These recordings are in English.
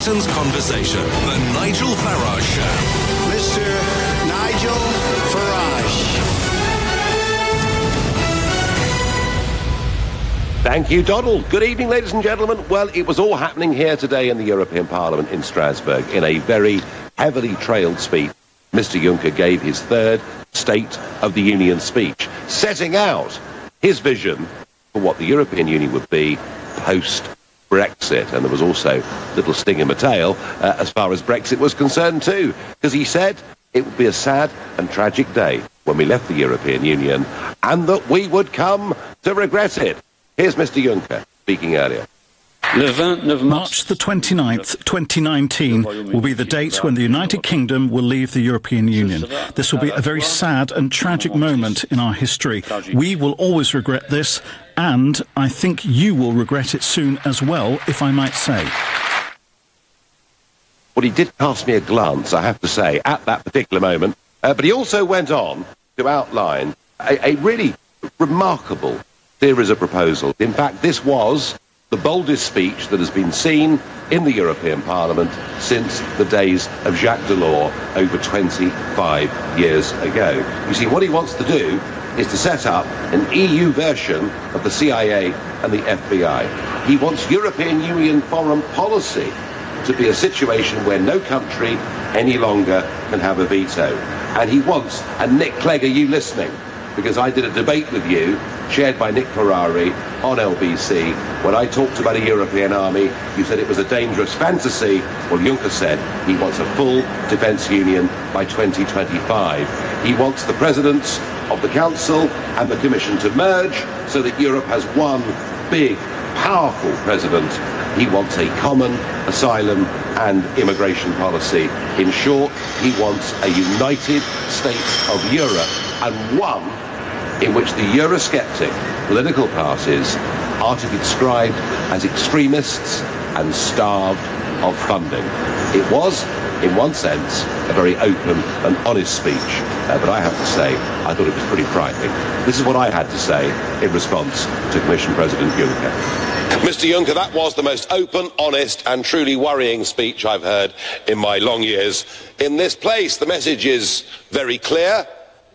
Conversation, the Nigel Farage Show. Mr. Nigel Farage. Thank you, Donald. Good evening, ladies and gentlemen. Well, it was all happening here today in the European Parliament in Strasbourg. In a very heavily trailed speech, Mr. Juncker gave his third State of the Union speech, setting out his vision for what the European Union would be post-Brexit. And there was also a little sting in my tail as far as Brexit was concerned too, because he said it would be a sad and tragic day when we left the European Union and that we would come to regret it. Here's Mr. Juncker speaking earlier. March the 29th, 2019 will be the date when the United Kingdom will leave the European Union. This will be a very sad and tragic moment in our history. We will always regret this, and I think you will regret it soon as well, if I might say. Well, he did cast me a glance, I have to say, at that particular moment, but he also went on to outline a really remarkable series of proposals. In fact, this was the boldest speech that has been seen in the European Parliament since the days of Jacques Delors over 25 years ago. You see, what he wants to do is to set up an EU version of the CIA and the FBI. He wants European Union foreign policy to be a situation where no country any longer can have a veto. And he wants, and Nick Clegg, are you listening? Because I did a debate with you, chaired by Nick Ferrari, on LBC. When I talked about a European army, you said it was a dangerous fantasy. Well, Juncker said he wants a full defence union by 2025. He wants the presidents of the Council and the Commission to merge so that Europe has one big, powerful president. He wants a common asylum and immigration policy. In short, he wants a united States of Europe, and one in which the Eurosceptic political parties are to be described as extremists and starved of funding. It was, in one sense, a very open and honest speech, but I have to say, I thought it was pretty frightening. This is what I had to say in response to Commission President Juncker. Mr. Juncker, that was the most open, honest and truly worrying speech I've heard in my long years in this place. The message is very clear.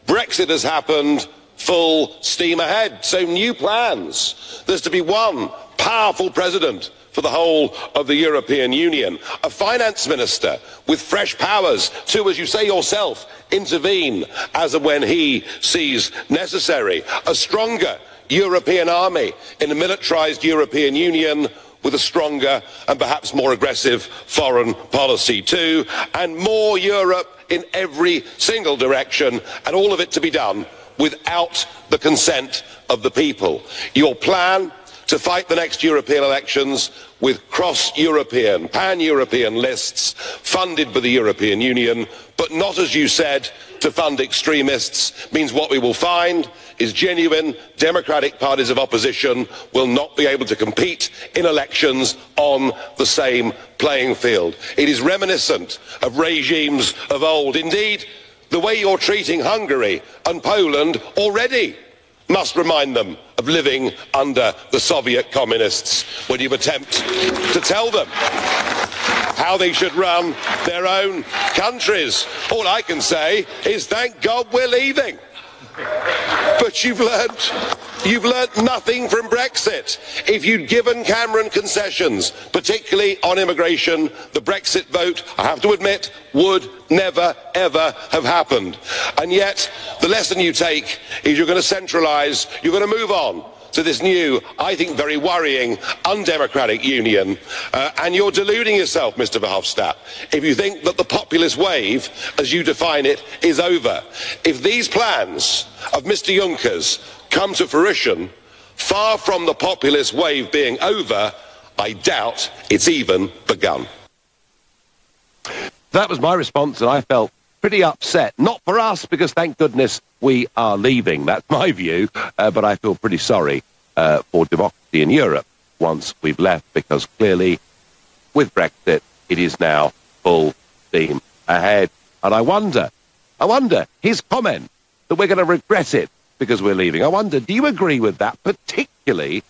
Brexit has happened. Full steam ahead. So new plans. There's to be one powerful president for the whole of the European Union. A finance minister with fresh powers to, as you say yourself, intervene as and when he sees necessary. A stronger European army in a militarised European Union with a stronger and perhaps more aggressive foreign policy too. And more Europe in every single direction, and all of it to be done without the consent of the people. Your plan to fight the next European elections with cross-European, pan-European lists funded by the European Union, but not, as you said, to fund extremists, means what we will find is genuine democratic parties of opposition will not be able to compete in elections on the same playing field. It is reminiscent of regimes of old. Indeed, the way you're treating Hungary and Poland already must remind them of living under the Soviet communists when you attempt to tell them how they should run their own countries. All I can say is thank God we're leaving. But you've learnt nothing from Brexit. If you'd given Cameron concessions, particularly on immigration, the Brexit vote, I have to admit, would never, ever have happened. And yet, the lesson you take is you're going to centralise, you're going to move on to this new, I think, very worrying, undemocratic union. And you're deluding yourself, Mr. Verhofstadt, if you think that the populist wave, as you define it, is over. If these plans of Mr. Juncker's come to fruition, far from the populist wave being over, I doubt it's even begun. That was my response, and I felt pretty upset. Not for us, because thank goodness we are leaving. That's my view, but I feel pretty sorry for democracy in Europe once we've left, because clearly, with Brexit, it is now full steam ahead. And I wonder, his comment that we're going to regret it because we're leaving, I wonder, do you agree with that, particularly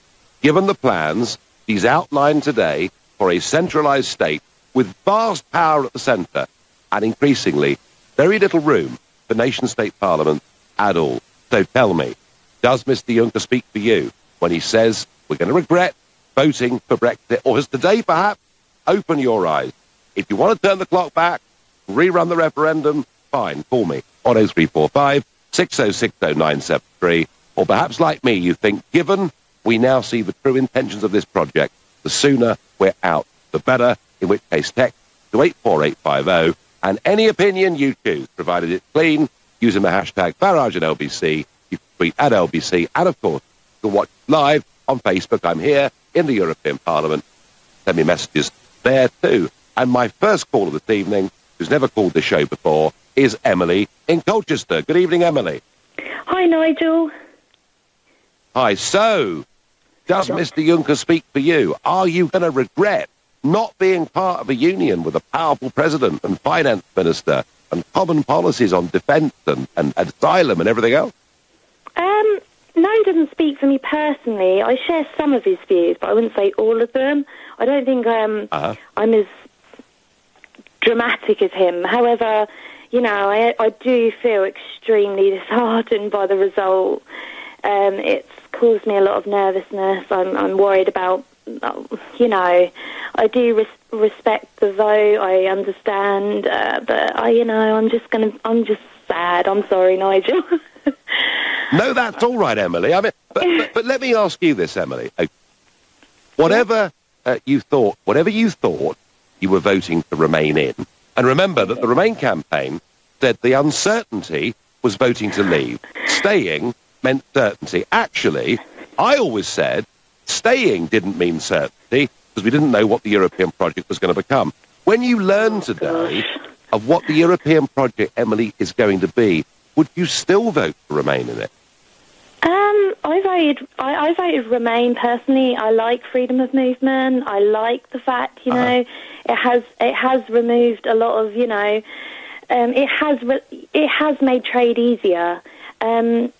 given the plans he's outlined today for a centralised state with vast power at the centre and increasingly very little room for nation-state parliament at all. So tell me, does Mr Juncker speak for you when he says we're going to regret voting for Brexit, or has today perhaps opened your eyes? If you want to turn the clock back, rerun the referendum, fine, call me on 0345 6060973, or perhaps like me, you think, given we now see the true intentions of this project, the sooner we're out, the better, in which case text to 84850, and any opinion you choose, provided it's clean, using the hashtag Farage and LBC, you can tweet at LBC, and of course, you can watch live on Facebook. I'm here in the European Parliament. Send me messages there too. And my first caller this evening, who's never called this show before, is Emily in Colchester. Good evening, Emily. Hi, Nigel. Hi. So, does Mr Juncker speak for you? Are you going to regret not being part of a union with a powerful president and finance minister and common policies on defence and asylum and everything else? No, he doesn't speak for me personally. I share some of his views, but I wouldn't say all of them. I don't think I'm as dramatic as him. However, you know, I do feel extremely disheartened by the result. It's caused me a lot of nervousness. I'm worried about, you know, I do respect the vote. I understand, but I'm just sad. I'm sorry, Nigel. No, that's all right, Emily. I mean, but let me ask you this, Emily. Whatever you thought you were voting to remain in, and remember that the Remain campaign said the uncertainty was voting to leave. Staying meant certainty. Actually, I always said staying didn't mean certainty because we didn't know what the European project was going to become. When you learn today of what the European project, Emily, is going to be, would you still vote to remain in it? I voted Remain personally. I like freedom of movement. I like the fact, you know, it has removed a lot of, you know, it has made trade easier. I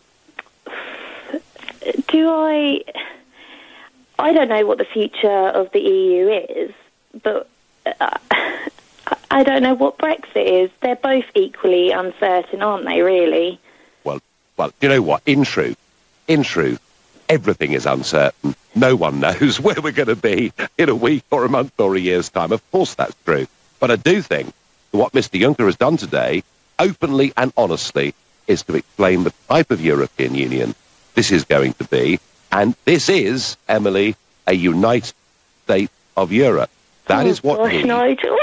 don't know what the future of the EU is, but I don't know what Brexit is. They're both equally uncertain, aren't they, really? Well, you know what? In truth, everything is uncertain. No one knows where we're going to be in a week or a month or a year's time. Of course that's true. But I do think that what Mr Juncker has done today, openly and honestly, is to explain the type of European Union this is going to be. And this is, Emily, a United States of Europe. That is what he... Nigel.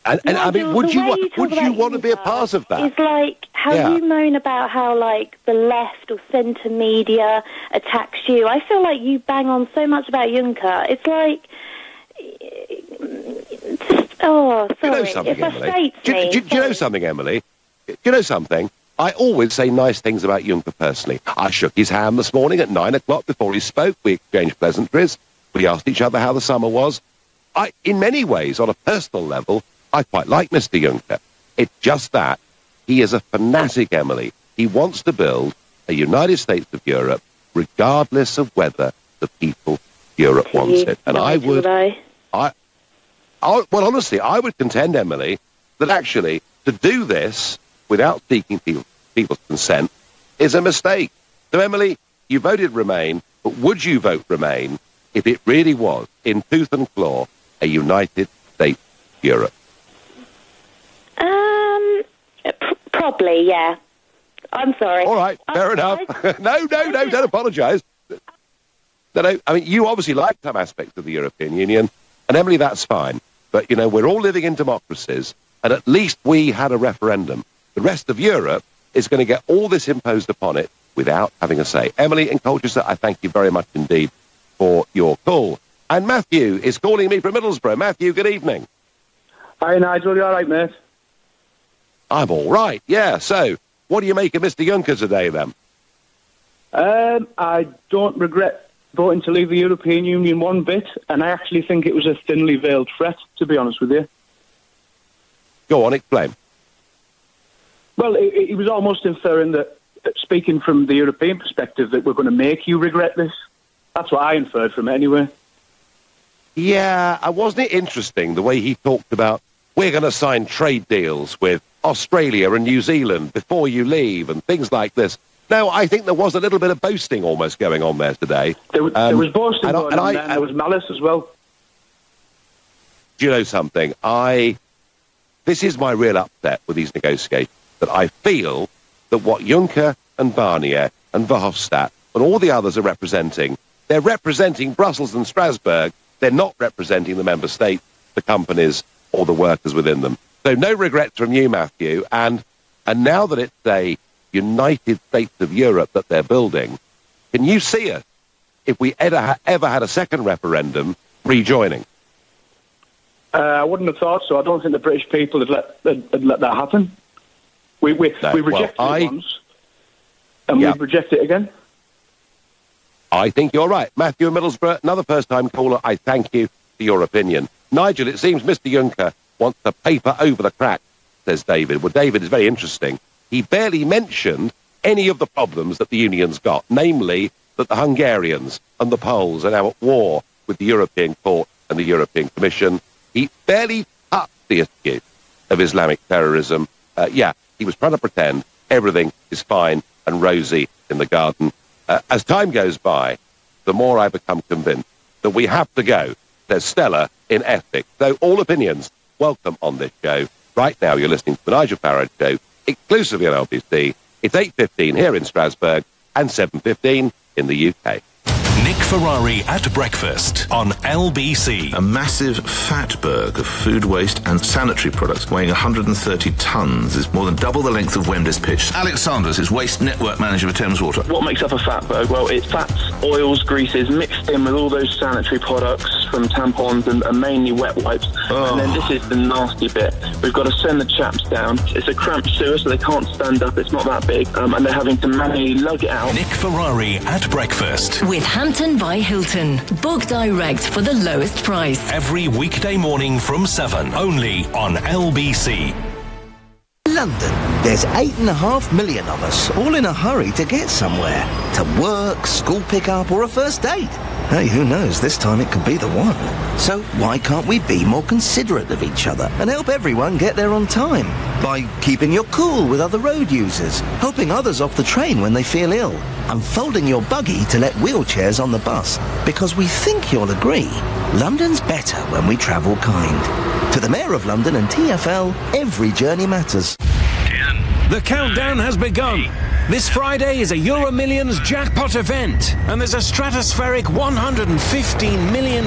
And I mean, would you want to be a part of that? It's like how you moan about how, like, the left or centre media attacks you. I feel like you bang on so much about Juncker. It's like, sorry. Do you know something, Emily? Do you know something, Emily? Do you know something? I always say nice things about Juncker personally. I shook his hand this morning at 9 o'clock before he spoke. We exchanged pleasantries. We asked each other how the summer was. In many ways, on a personal level, I quite like Mr Juncker. It's just that he is a fanatic, Emily. He wants to build a United States of Europe, regardless of whether the people of Europe wants it. And well, honestly, I would contend, Emily, that actually to do this without seeking people's consent is a mistake. So, Emily, you voted Remain, but would you vote Remain if it really was, in tooth and claw, a United States of Europe? Probably, yeah. I'm sorry. All right, fair enough. No, don't apologise. No, I mean, you obviously like some aspects of the European Union, and Emily, that's fine. But, you know, we're all living in democracies, and at least we had a referendum. The rest of Europe is going to get all this imposed upon it without having a say. Emily in Colchester, I thank you very much indeed for your call. And Matthew is calling me from Middlesbrough. Matthew, good evening. Hi, Nigel. You all right, mate? I'm all right, yeah. So, what do you make of Mr Juncker today, then? I don't regret voting to leave the European Union one bit, and I actually think it was a thinly veiled threat, to be honest with you. Go on, explain. Well, he was almost inferring that, speaking from the European perspective, that we're going to make you regret this. That's what I inferred from it, anyway. Yeah, wasn't it interesting the way he talked about, we're going to sign trade deals with Australia and New Zealand before you leave and things like this. No, I think there was a little bit of boasting almost going on there today. There was boasting going on, and there was malice as well. Do you know something? This is my real upset with these negotiations, that I feel that what Juncker and Barnier and Verhofstadt and all the others are representing, they're representing Brussels and Strasbourg. They're not representing the member states, the companies, or the workers within them. So no regrets from you, Matthew. And now that it's a United States of Europe that they're building, can you see us, if we ever had a second referendum, rejoining? I wouldn't have thought so. I don't think the British people had let that happen. We rejected it once, and we'd reject it again. I think you're right. Matthew Middlesbrough, another first-time caller, I thank you for your opinion. Nigel, it seems Mr. Juncker wants to paper over the cracks, says David. Well, David is very interesting. He barely mentioned any of the problems that the union's got, namely that the Hungarians and the Poles are now at war with the European Court and the European Commission. He barely touched the issue of Islamic terrorism. He was trying to pretend everything is fine and rosy in the garden. As time goes by, the more I become convinced that we have to go. There's Stella in Essex. So all opinions welcome on this show. Right now you're listening to the Nigel Farage Show, exclusively on LBC. It's 8:15 here in Strasbourg and 7:15 in the UK. Nick Ferrari at breakfast on LBC. A massive fatberg of food waste and sanitary products weighing 130 tonnes is more than double the length of Wembley's pitch. Alex Sanders is Waste Network Manager for Thames Water. What makes up a fatberg? Well, it's fats, oils, greases mixed in with all those sanitary products from tampons and mainly wet wipes. And then this is the nasty bit. We've got to send the chaps down. It's a cramped sewer, so they can't stand up. It's not that big. And they're having to manually lug it out. Nick Ferrari at breakfast. With Hampton by Hilton. Book direct for the lowest price. Every weekday morning from 7, only on LBC. London. There's 8.5 million of us, all in a hurry to get somewhere. To work, school pickup, or a first date. Hey, who knows, this time it could be the one. So why can't we be more considerate of each other and help everyone get there on time? By keeping your cool with other road users, helping others off the train when they feel ill, and folding your buggy to let wheelchairs on the bus. Because we think you'll agree, London's better when we travel kind. To the Mayor of London and TfL, every journey matters. The countdown has begun. This Friday is a Euro Millions jackpot event, and there's a stratospheric £115 million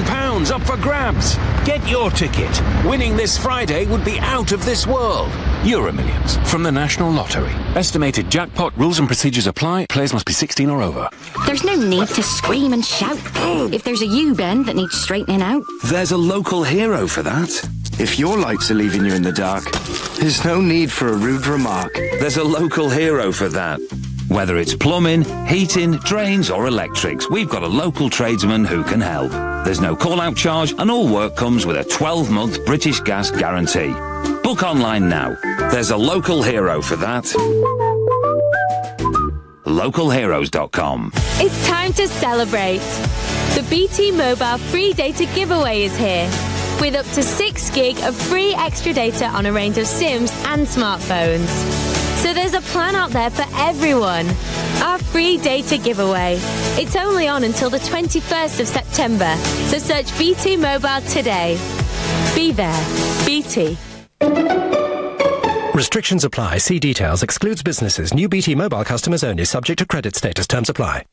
up for grabs. Get your ticket. Winning this Friday would be out of this world. Euro Millions from the National Lottery. Estimated jackpot rules and procedures apply. Players must be 16 or over. There's no need to scream and shout. If there's a U-bend that needs straightening out, there's a local hero for that. If your lights are leaving you in the dark, there's no need for a rude remark. There's a local hero for that. Whether it's plumbing, heating, drains or electrics, we've got a local tradesman who can help. There's no call-out charge and all work comes with a 12-month British Gas guarantee. Book online now. There's a local hero for that. Localheroes.com. It's time to celebrate. The BT Mobile free data giveaway is here, with up to 6 gig of free extra data on a range of SIMs and smartphones. So there's a plan out there for everyone. Our free data giveaway. It's only on until the 21st of September, so search BT Mobile today. Be there. BT. Restrictions apply. See details. Excludes businesses. New BT Mobile customers only. Subject to credit status. Terms apply.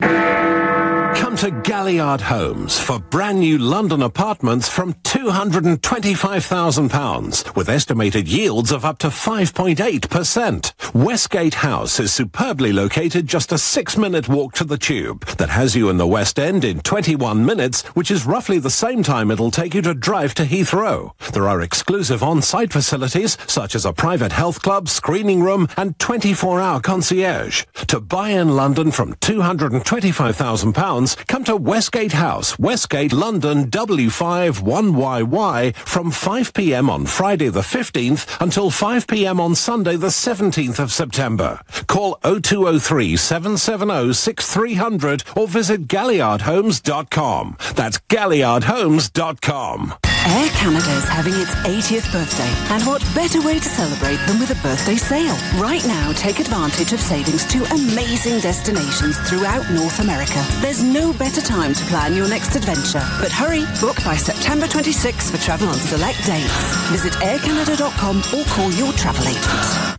Come to Galliard Homes for brand new London apartments from £225,000 with estimated yields of up to 5.8%. Westgate House is superbly located just a 6-minute walk to the tube that has you in the West End in 21 minutes, which is roughly the same time it'll take you to drive to Heathrow. There are exclusive on-site facilities such as a private health club, screening room and 24-hour concierge. To buy in London from £225,000, come to Westgate House, Westgate, London, W5 1YY from 5 p.m. on Friday the 15th until 5 p.m. on Sunday the 17th of September. Call 0203 770 6300 or visit galliardhomes.com. That's galliardhomes.com. Air Canada's having its 80th birthday, and what better way to celebrate than with a birthday sale? Right now, take advantage of savings to amazing destinations throughout North America. There's no better time to plan your next adventure. But hurry, book by September 26 for travel on select dates. Visit aircanada.com or call your travel agent.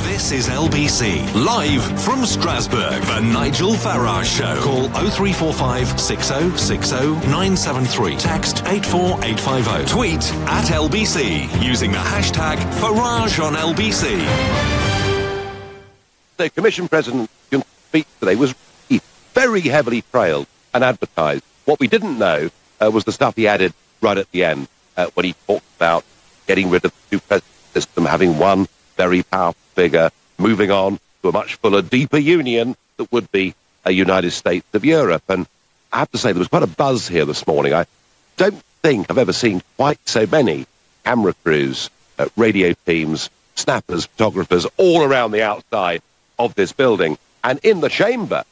This is LBC, live from Strasbourg, the Nigel Farage Show. Call 0345 6060 973. Text 84850. Tweet at LBC using the hashtag Farage on LBC. The Commission President's speech today was very heavily trailed and advertised. What we didn't know was the stuff he added right at the end when he talked about getting rid of the two-president system, having one very powerful figure, moving on to a much fuller, deeper union that would be a United States of Europe. And I have to say, there was quite a buzz here this morning. I don't think I've ever seen quite so many camera crews, radio teams, snappers, photographers, all around the outside of this building. And in the chamber,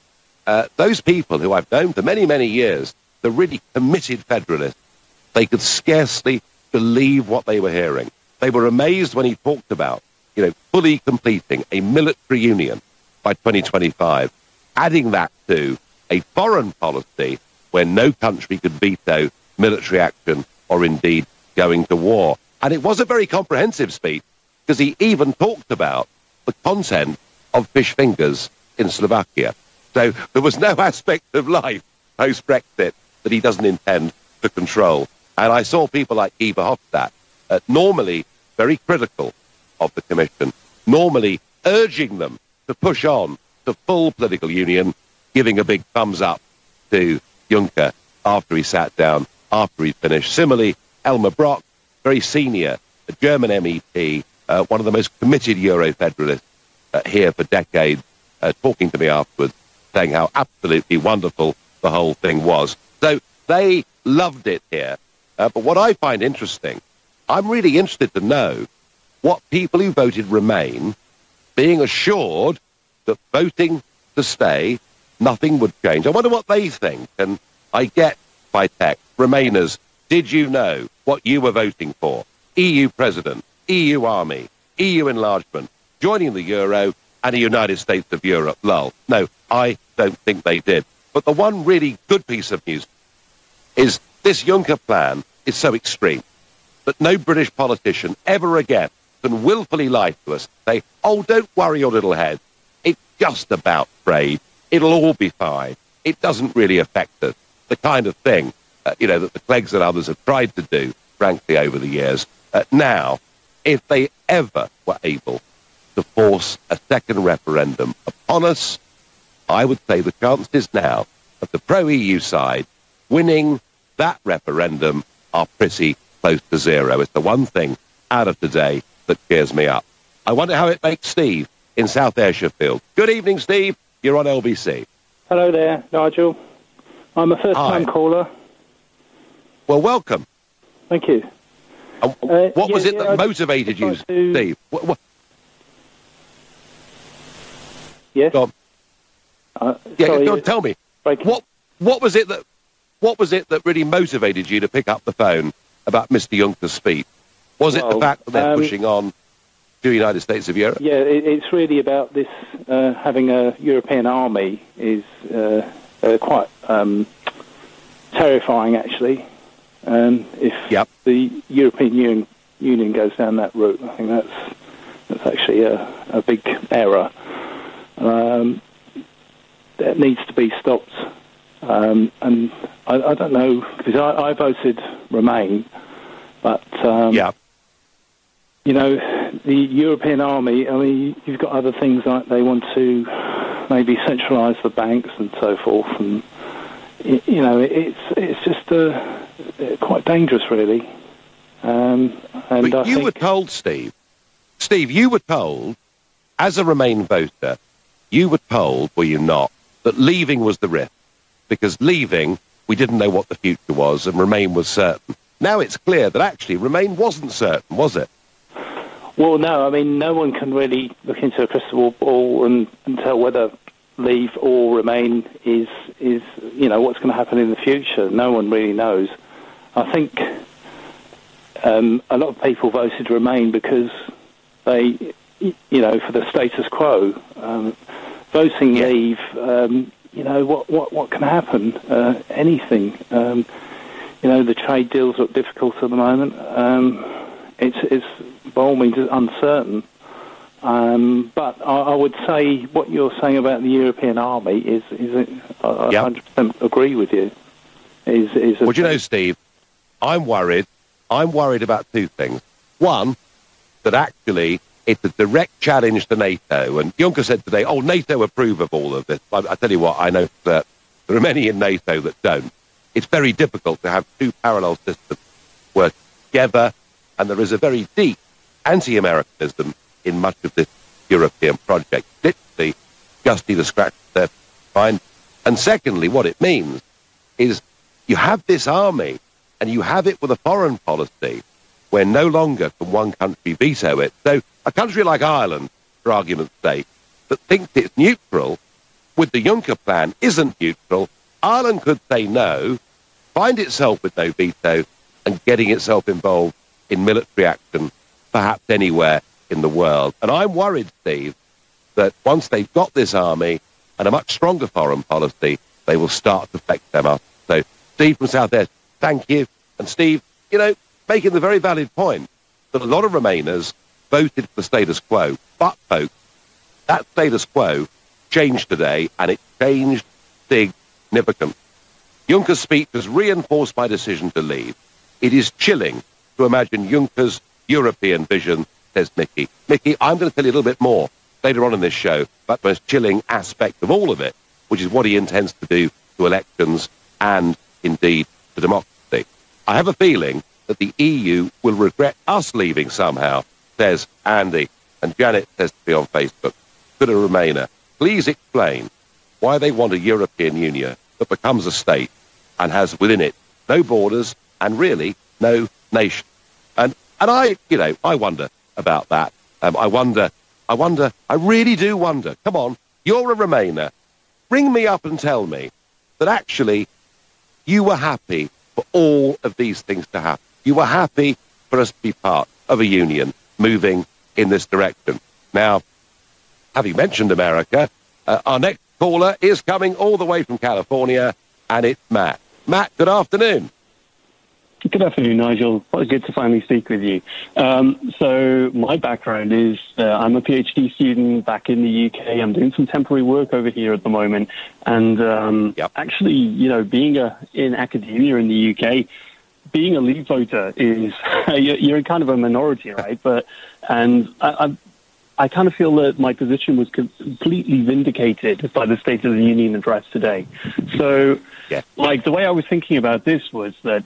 those people who I've known for many, many years, the really committed Federalists, they could scarcely believe what they were hearing. They were amazed when he talked about, fully completing a military union by 2025, adding that to a foreign policy where no country could veto military action or indeed going to war. And it was a very comprehensive speech because he even talked about the content of fish fingers in Slovakia. So there was no aspect of life post-Brexit that he doesn't intend to control. And I saw people like Guy Verhofstadt, normally very critical of the Commission, normally urging them to push on to full political union, giving a big thumbs up to Juncker after he sat down, after he finished. Similarly, Elmar Brok, very senior, a German MEP, one of the most committed Euro-federalists here for decades, talking to me afterwards, saying how absolutely wonderful the whole thing was. So they loved it here. But what I find interesting, I'm really interested to know what people who voted Remain, being assured that voting to stay, nothing would change. I wonder what they think. And I get by text, Remainers, did you know what you were voting for? EU President, EU Army, EU enlargement, joining the Euro, and a United States of Europe, lol. No, I don't think they did. But the one really good piece of news is this Juncker plan is so extreme that no British politician ever again can willfully lie to us, say, oh, don't worry your little head. It's just about trade. It'll all be fine. It doesn't really affect us. The kind of thing, that the Cleggs and others have tried to do, frankly, over the years. Now, if they ever were able to force a second referendum upon us, I would say the chances now of the pro-EU side winning that referendum are pretty close to zero. It's the one thing out of today that cheers me up. I wonder how it makes Steve in South Ayrshire. Good evening, Steve. You're on LBC. Hello there, Nigel. I'm a first-time caller. Well, welcome. Thank you. What was it that motivated you, Steve? Yes. Go on. Go on, tell me. What was it that really motivated you to pick up the phone about Mr. Juncker's speech? Was it the fact that they're pushing on to the United States of Europe? Yeah, it's really about this having a European army is quite terrifying, actually. If the European Union goes down that route, I think that's actually a big error. That needs to be stopped. And I don't know, because I voted Remain, but the European army, I mean, you've got other things like they want to maybe centralise the banks and so forth, and it's just quite dangerous, really. But you were told, Steve, you were told, as a Remain voter, you were told, were you not, that leaving was the risk? because leaving, we didn't know what the future was, and Remain was certain. Now it's clear that actually Remain wasn't certain, was it? Well, no. I mean, no one can really look into a crystal ball and tell whether Leave or Remain is what's going to happen in the future. No one really knows. I think a lot of people voted Remain because they, for the status quo. Voting Leave, what can happen? Anything. The trade deals look difficult at the moment. It's by all means uncertain. But I would say what you're saying about the European army is I 100% agree with you. Well, Steve, I'm worried. I'm worried about two things. One, that actually it's a direct challenge to NATO. And Juncker said today, NATO approve of all of this. I tell you what, I know that there are many in NATO that don't. It's very difficult to have two parallel systems work together, and there is a very deep anti-Americanism in much of this European project. Literally, just either scratch their mind. And secondly, what it means is you have this army, and you have it with a foreign policy where no longer can one country veto it. So a country like Ireland, for argument's sake, that thinks it's neutral, with the Juncker plan isn't neutral, Ireland could say no, find itself with no veto, and getting itself involved in military action, perhaps anywhere in the world. And I'm worried, Steve, that once they've got this army and a much stronger foreign policy, they will start to flex them up. So, Steve from South Est, thank you. And Steve, making the very valid point that a lot of Remainers voted for the status quo. But, folks, that status quo changed today, and it changed significantly. Juncker's speech has reinforced my decision to leave. It is chilling to imagine Juncker's European vision, says Mickey. Mickey, I'm going to tell you a little bit more later on in this show about the most chilling aspect of all of it, which is what he intends to do to elections and, indeed, to democracy. I have a feeling that the EU will regret us leaving somehow, says Andy. And Janet says to me on Facebook, could a Remainer please explain why they want a European Union that becomes a state and has within it no borders and really no nation? And I wonder about that. I really do wonder. Come on, you're a Remainer. Ring me up and tell me that actually you were happy for all of these things to happen. You were happy for us to be part of a union moving in this direction. Now, having mentioned America, our next caller is coming all the way from California, and it's Matt. Matt, good afternoon. Good afternoon, Nigel. Good to finally speak with you. So my background is I'm a PhD student back in the UK. I'm doing some temporary work over here at the moment. And actually, being in academia in the UK, being a Leave voter is, you're in kind of a minority, right? I kind of feel that my position was completely vindicated by the State of the Union address today. So, the way I was thinking about this was that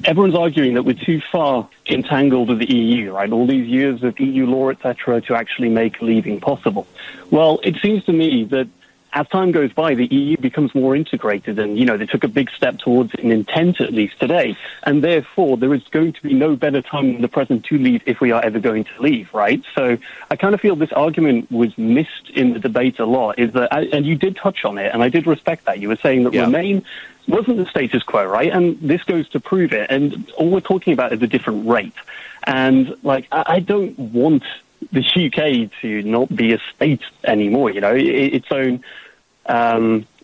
everyone's arguing that we're too far entangled with the EU, right? All these years of EU law, etc., to actually make leaving possible. Well, it seems to me that as time goes by, the EU becomes more integrated and, they took a big step towards an intent, at least today. And therefore, there is going to be no better time than the present to leave if we are ever going to leave, right? So I kind of feel this argument was missed in the debate a lot, and you did touch on it, and I did respect that. You were saying that Remain wasn't the status quo, right? And this goes to prove it. And all we're talking about is a different rate. And, I don't want the UK to not be a state anymore, its own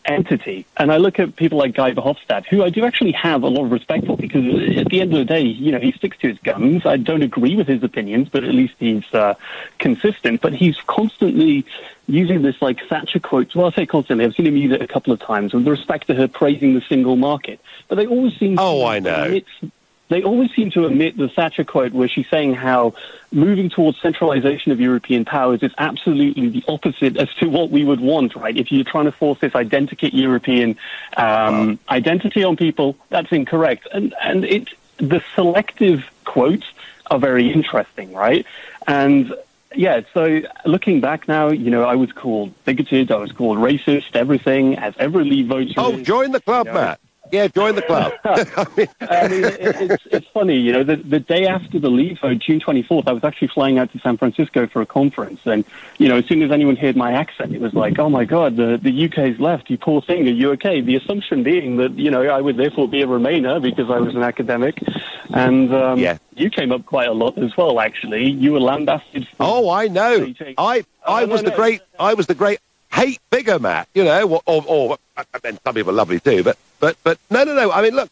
entity. And I look at people like Guy Verhofstadt, who I do actually have a lot of respect for, because at the end of the day, he sticks to his guns. I don't agree with his opinions, but at least he's consistent. But he's constantly using this Thatcher quote. Well, I say constantly. I've seen him use it a couple of times with respect to her praising the single market. But they always seem They always seem to omit the Thatcher quote where she's saying how moving towards centralization of European powers is absolutely the opposite as to what we would want, right? If you're trying to force this identikit European identity on people, that's incorrect. And the selective quotes are very interesting, right? And Yeah, so looking back now, I was called bigoted, I was called racist, everything, as every Leave voter is. Join the club, Matt. Yeah, join the club. I mean, it's funny, the day after the Leave vote, June 24th, I was actually flying out to San Francisco for a conference. And, as soon as anyone heard my accent, it was like, oh, my God, the UK's left, you poor thing, are you okay? The assumption being that, I would therefore be a Remainer because I was an academic. And you came up quite a lot as well, actually. You were lambasted. I know. I was the great hate figure, Matt, or some people are lovely too, but no. I mean, look,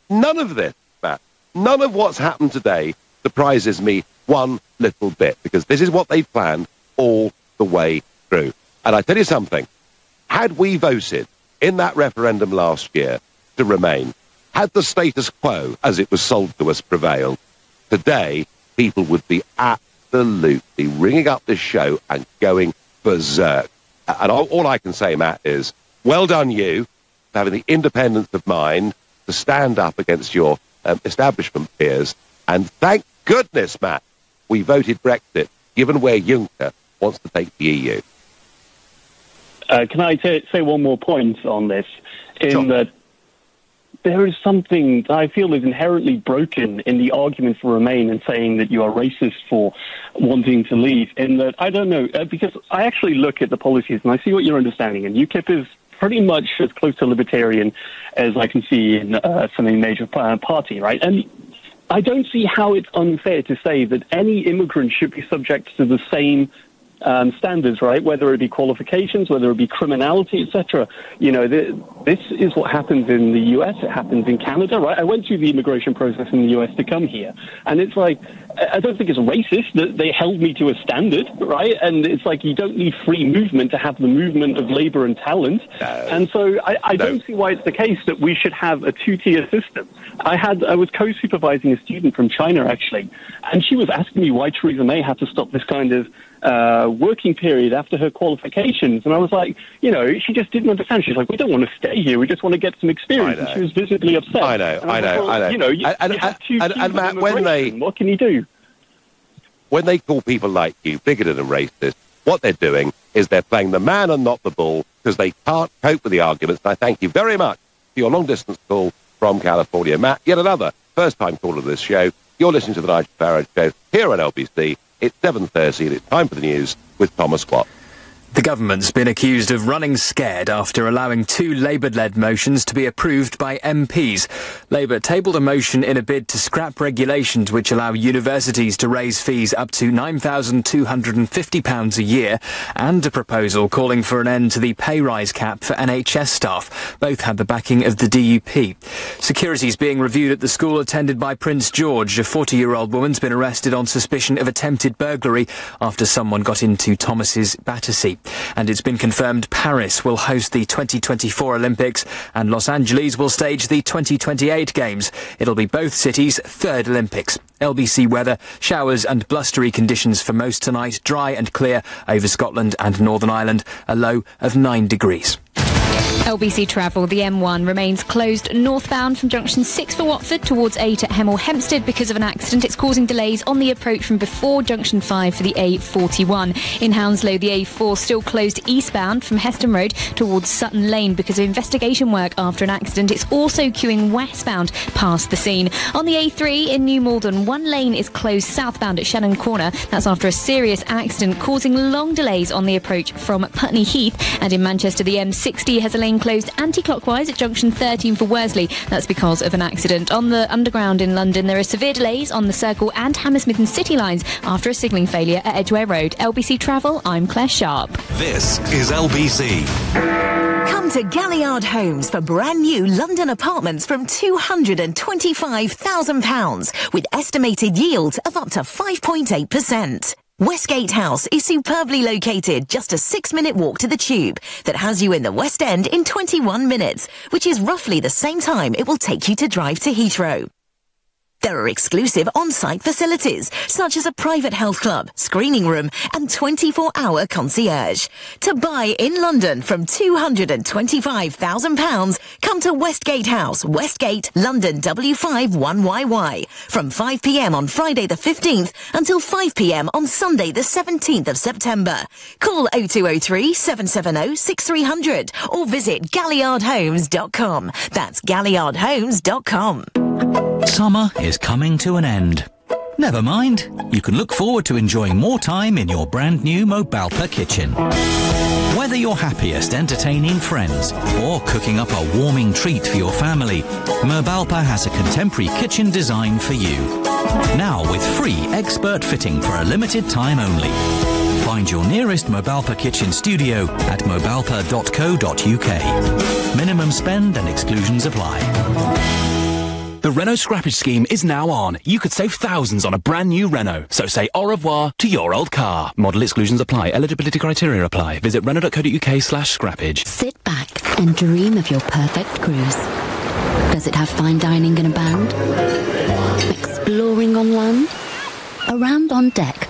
none of this, Matt, none of what's happened today surprises me one little bit, because this is what they've planned all the way through. And I tell you something, had we voted in that referendum last year to remain, had the status quo as it was sold to us prevailed, today people would be absolutely ringing up this show and going berserk. And all I can say, Matt, is well done you for having the independence of mind to stand up against your establishment peers. And thank goodness, Matt, we voted Brexit, given where Juncker wants to take the EU. Can I say one more point on this? That there is something that I feel is inherently broken in the argument for Remain and saying that you are racist for wanting to leave, in that, I don't know, because I actually look at the policies and I see what you're understanding, and UKIP is pretty much as close to libertarian as I can see in some major party, right? And I don't see how it's unfair to say that any immigrant should be subject to the same standards, right? Whether it be qualifications, whether it be criminality, etc. This is what happens in the US. It happens in Canada, right? I went through the immigration process in the US to come here, and it's like, I don't think it's racist that they held me to a standard, right? And it's like, you don't need free movement to have the movement of labor and talent. And so I don't see why it's the case that we should have a two-tier system. I was co-supervising a student from China, actually, and she was asking me why Theresa May had to stop this kind of working period after her qualifications. And I was like, she just didn't understand. She's like, we don't want to stay here. We just want to get some experience. And she was visibly upset. I know. And Matt, what can you do? When they call people like you bigoted and racist, what they're doing is they're playing the man and not the bull, because they can't cope with the arguments. And I thank you very much for your long-distance call from California. Matt, yet another first-time caller to this show. You're listening to the Nigel Farage Show here on LBC. It's 7:30 and it's time for the news with Thomas Watt. The government's been accused of running scared after allowing two Labour-led motions to be approved by MPs. Labour tabled a motion in a bid to scrap regulations which allow universities to raise fees up to £9,250 a year, and a proposal calling for an end to the pay rise cap for NHS staff. Both had the backing of the DUP. Security is being reviewed at the school attended by Prince George. A 40-year-old woman's been arrested on suspicion of attempted burglary after someone got into Thomas's Battersea. And it's been confirmed Paris will host the 2024 Olympics and Los Angeles will stage the 2028 Games. It'll be both cities' third Olympics. LBC weather, showers and blustery conditions for most tonight, dry and clear over Scotland and Northern Ireland, a low of 9 degrees. LBC travel, the M1 remains closed northbound from junction 6 for Watford towards 8 at Hemel Hempstead because of an accident. It's causing delays on the approach from before junction 5 for the A41. In Hounslow, the A4 still closed eastbound from Heston Road towards Sutton Lane because of investigation work after an accident. It's also queuing westbound past the scene. On the A3 in New Malden, one lane is closed southbound at Shannon Corner. That's after a serious accident causing long delays on the approach from Putney Heath. And in Manchester, the M60 has a lane closed anti-clockwise at junction 13 for Worsley. That's because of an accident. On the Underground in London, there are severe delays on the Circle and Hammersmith and City lines after a signalling failure at Edgware Road. LBC Travel, I'm Claire Sharp. This is LBC. Come to Galliard Homes for brand new London apartments from £225,000 with estimated yields of up to 5.8%. Westgate House is superbly located, just a 6-minute walk to the Tube that has you in the West End in 21 minutes, which is roughly the same time it will take you to drive to Heathrow. There are exclusive on-site facilities, such as a private health club, screening room and 24-hour concierge. To buy in London from £225,000, come to Westgate House, Westgate, London W5 1YY, from 5 p.m. on Friday the 15th until 5 p.m. on Sunday the 17th of September. Call 0203 770 6300 or visit galliardhomes.com. That's galliardhomes.com. Summer is coming to an end. Never mind, you can look forward to enjoying more time in your brand new Mobalpa kitchen. Whether you're happiest entertaining friends or cooking up a warming treat for your family, Mobalpa has a contemporary kitchen design for you. Now with free expert fitting for a limited time only. Find your nearest Mobalpa kitchen studio at mobalpa.co.uk. Minimum spend and exclusions apply. The Renault scrappage scheme is now on. You could save thousands on a brand new Renault. So say au revoir to your old car. Model exclusions apply. Eligibility criteria apply. Visit renault.co.uk/scrappage. Sit back and dream of your perfect cruise. Does it have fine dining and a band? Exploring on land? Around on deck?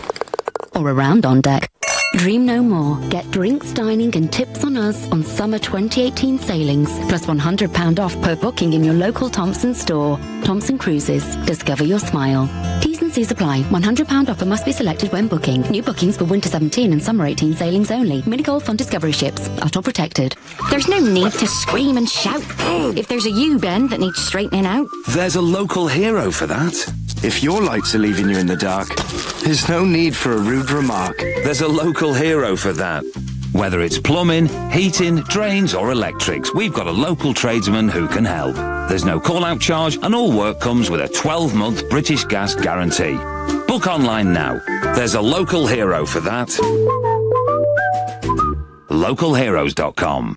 Or around on deck? Dream no more. Get drinks, dining and tips on us on summer 2018 sailings, plus £100 off per booking in your local Thompson store. Thompson Cruises. Discover your smile. T's and C's apply. £100 offer must be selected when booking. New bookings for winter 17 and summer 18 sailings only. Mini-Golf on Discovery ships. Are all protected. There's no need to scream and shout. If there's a U-bend that needs straightening out, There's a local hero for that. If your lights are leaving you in the dark, there's no need for a rude remark. There's a local hero for that. Whether it's plumbing, heating, drains or electrics, we've got a local tradesman who can help. There's no call-out charge and all work comes with a 12-month British Gas guarantee. Book online now. There's a local hero for that. Localheroes.com.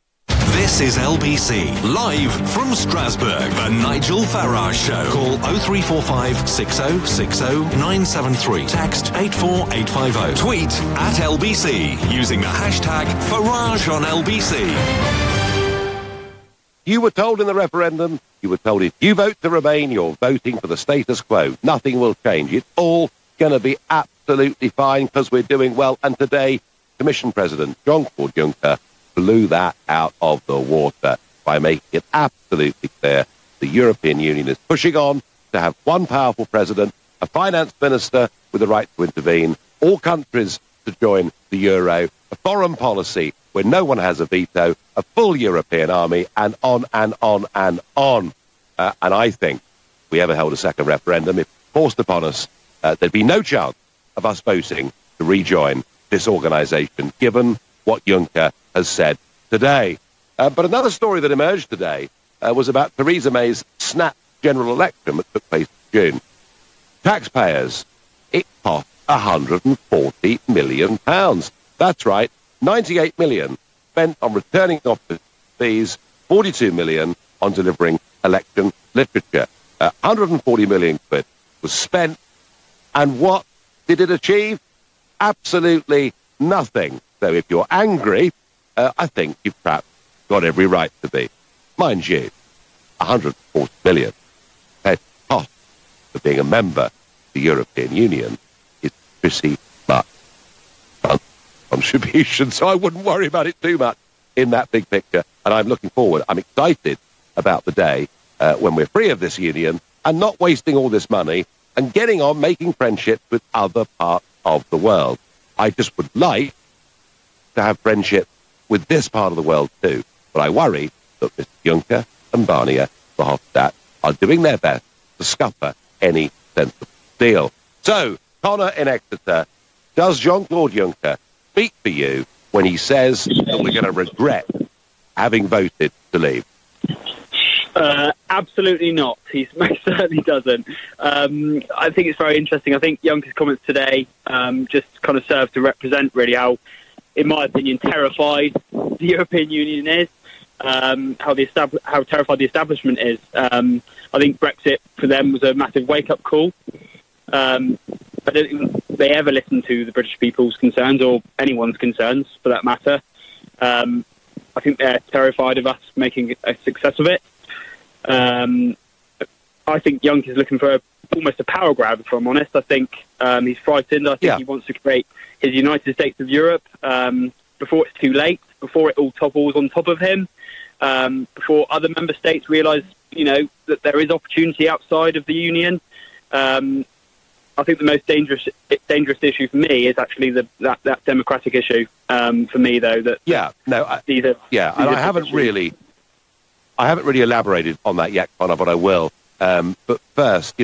This is LBC, live from Strasbourg, the Nigel Farage Show. Call 0345 6060 973. Text 84850. Tweet at LBC using the hashtag Farage on LBC. You were told in the referendum, you were told if you vote to remain, you're voting for the status quo. Nothing will change. It's all going to be absolutely fine because we're doing well. And today, Commission President Jean-Claude Juncker blew that out of the water by making it absolutely clear the European Union is pushing on to have one powerful president, a finance minister with the right to intervene, all countries to join the euro, a foreign policy where no one has a veto, a full European army, and on and on and on. And I think if we ever held a second referendum, if forced upon us, there'd be no chance of us voting to rejoin this organisation, given what Juncker has said today. But another story that emerged today was about Theresa May's snap general election that took place in June. Taxpayers, it cost £140 million. That's right, 98 million spent on returning office fees, 42 million on delivering election literature. 140 million quid was spent, and what did it achieve? Absolutely nothing. So if you're angry, I think you've perhaps got every right to be. Mind you, 140 million cost for being a member of the European Union is pretty much contribution, so I wouldn't worry about it too much in that big picture. And I'm looking forward, I'm excited about the day when we're free of this union and not wasting all this money and getting on making friendships with other parts of the world. I just would like to have friendship with this part of the world too. But I worry that Mr. Juncker and Barnier Verhofstadt are doing their best to scupper any sensible deal. So, Connor in Exeter, does Jean-Claude Juncker speak for you when he says that we're going to regret having voted to leave? Absolutely not. He most certainly doesn't. I think it's very interesting. I think Juncker's comments today just kind of serve to represent really how, in my opinion, terrified the European Union is, how terrified the establishment is. I think Brexit for them was a massive wake-up call. I don't think they ever listen to the British people's concerns or anyone's concerns, for that matter. I think they're terrified of us making a success of it. I think Juncker's looking for almost a power grab, if I'm honest. I think he's frightened. I think he wants to create his United States of Europe before it's too late, before it all topples on top of him, before other member states realise, that there is opportunity outside of the Union. I think the most dangerous issue for me is actually that democratic issue. For me, though, I haven't really elaborated on that yet, Connor, but I will. But first,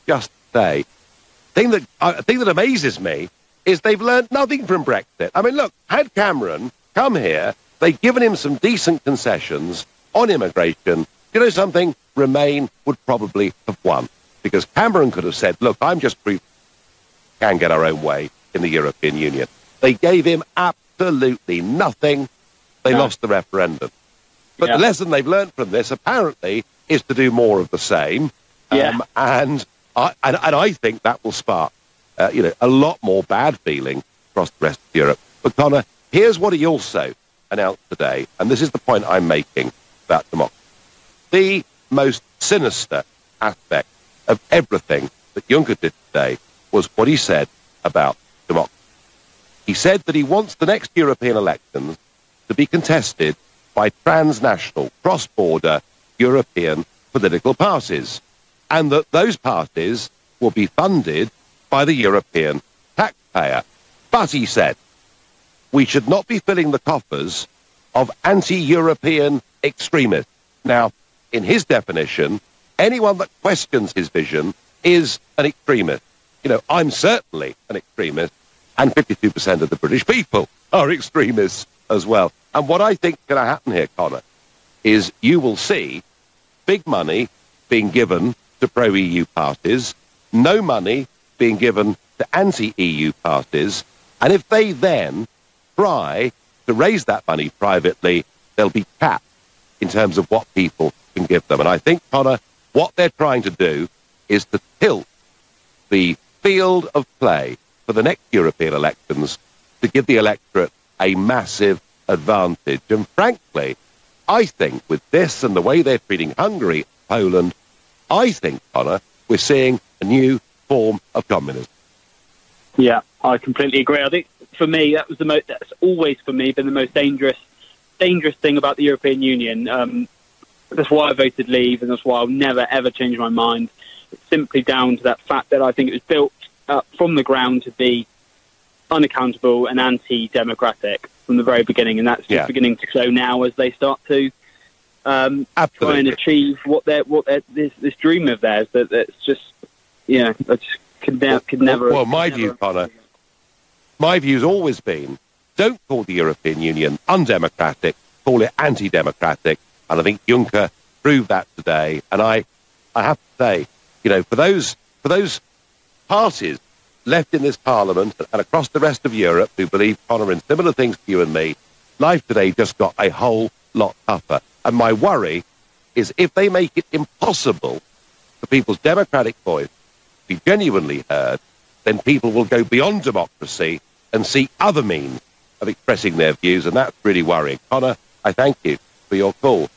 just say, thing that amazes me is they've learned nothing from Brexit. I mean, look, had Cameron come here, they'd given him some decent concessions on immigration. You know something? Remain would probably have won, because Cameron could have said, look, I'm just proof we can get our own way in the European Union. They gave him absolutely nothing. They lost the referendum. But the lesson they've learned from this, apparently, is to do more of the same. And I think that will spark, a lot more bad feeling across the rest of Europe. But Connor, here's what he also announced today, and this is the point I'm making about democracy. The most sinister aspect of everything that Juncker did today was what he said about democracy. He said that he wants the next European elections to be contested by transnational, cross-border European political parties, and that those parties will be funded by the European taxpayer. But, he said, we should not be filling the coffers of anti-European extremists. Now, in his definition, anyone that questions his vision is an extremist. I'm certainly an extremist, and 52% of the British people are extremists as well. And what I think is going to happen here, Connor, is you will see big money being given to pro-EU parties, no money being given to anti-EU parties, and if they then try to raise that money privately, they'll be capped in terms of what people can give them. And I think, Connor, what they're trying to do is to tilt the field of play for the next European elections to give the electorate a massive advantage. And frankly, I think with this and the way they're treating Hungary, Poland, I think, Connor, we're seeing a new form of communism. Yeah, I completely agree. I think for me, that's always for me been the most dangerous thing about the European Union. That's why I voted Leave, and that's why I'll never ever change my mind. It's simply down to that fact that I think it was built up from the ground to be unaccountable and anti-democratic from the very beginning, and that's just beginning to show now as they start to try and achieve this dream of theirs. That's just, I just could never. Well, my view, Connor, my view's always been: don't call the European Union undemocratic, call it anti-democratic. And I think Juncker proved that today. And I have to say, for those parties left in this Parliament and across the rest of Europe who believe, Connor, in similar things to you and me, life today just got a whole lot tougher. And my worry is if they make it impossible for people's democratic voice to be genuinely heard, then people will go beyond democracy and seek other means of expressing their views, and that's really worrying. Connor, I thank you for your call.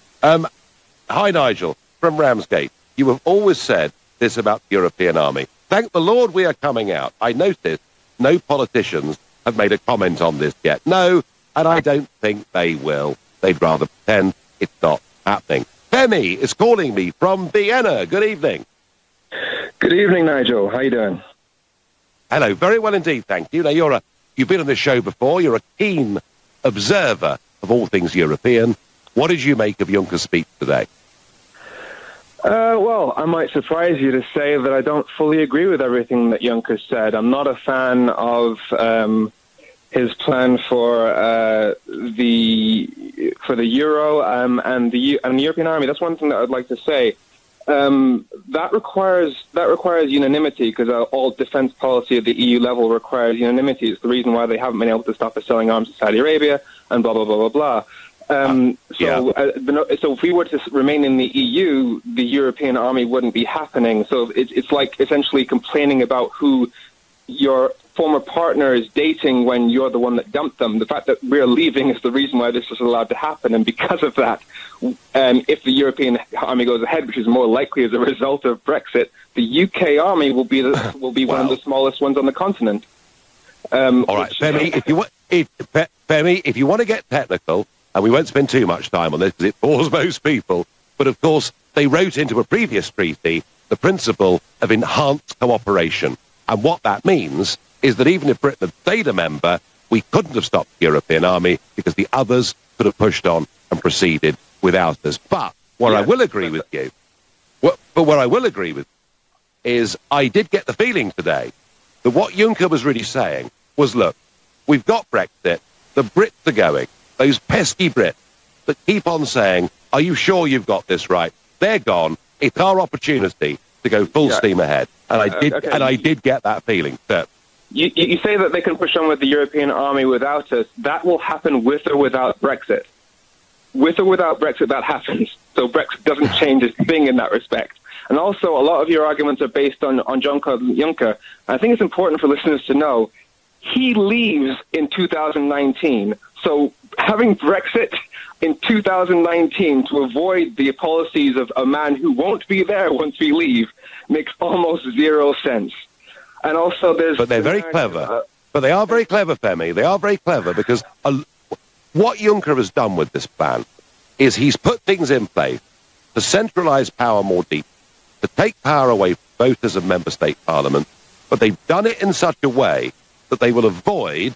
Hi, Nigel, from Ramsgate. You have always said this about the European Army. Thank the Lord we are coming out. I noticed no politicians have made a comment on this yet. No, and I don't think they will. They'd rather pretend it's not happening. Femi is calling me from Vienna. Good evening. Good evening, Nigel. How you doing? Hello. Very well indeed, thank you. Now, you've been on this show before. You're a keen observer of all things European. What did you make of Juncker's speech today? Well, I might surprise you to say that I don't fully agree with everything that Juncker said. I'm not a fan of his plan for the euro and the European Army. That's one thing that I'd like to say. That requires unanimity, because all defence policy at the EU level requires unanimity. It's the reason why they haven't been able to stop us selling arms to Saudi Arabia and blah blah blah blah blah. So if we were to remain in the EU, the European Army wouldn't be happening. So it's like essentially complaining about who your former partners dating when you're the one that dumped them. The fact that we're leaving is the reason why this is allowed to happen, and because of that, if the European army goes ahead, which is more likely as a result of Brexit, the UK army will be one of the smallest ones on the continent. All right, Femi, if you want to get technical, and we won't spend too much time on this because it bores most people, but of course they wrote into a previous treaty the principle of enhanced cooperation. And what that means is that even if Britain had stayed a member, we couldn't have stopped the European army because the others could have pushed on and proceeded without us. But what I will agree with you, is I did get the feeling today that what Juncker was really saying was, look, we've got Brexit, the Brits are going, those pesky Brits that keep on saying, are you sure you've got this right? They're gone. It's our opportunity to go full steam ahead. And I did get that feeling. So, you say that they can push on with the European army without us. That will happen with or without Brexit. With or without Brexit, that happens. So Brexit doesn't change its thing in that respect. And also, a lot of your arguments are based on Jean-Claude Juncker. I think it's important for listeners to know he leaves in 2019. So having Brexit in 2019 to avoid the policies of a man who won't be there once we leave makes almost zero sense. And also there's... But they're very clever. But they are very clever, Femi. They are very clever because what Juncker has done with this plan is he's put things in place to centralise power more deeply, to take power away from voters of member state parliaments, but they've done it in such a way that they will avoid,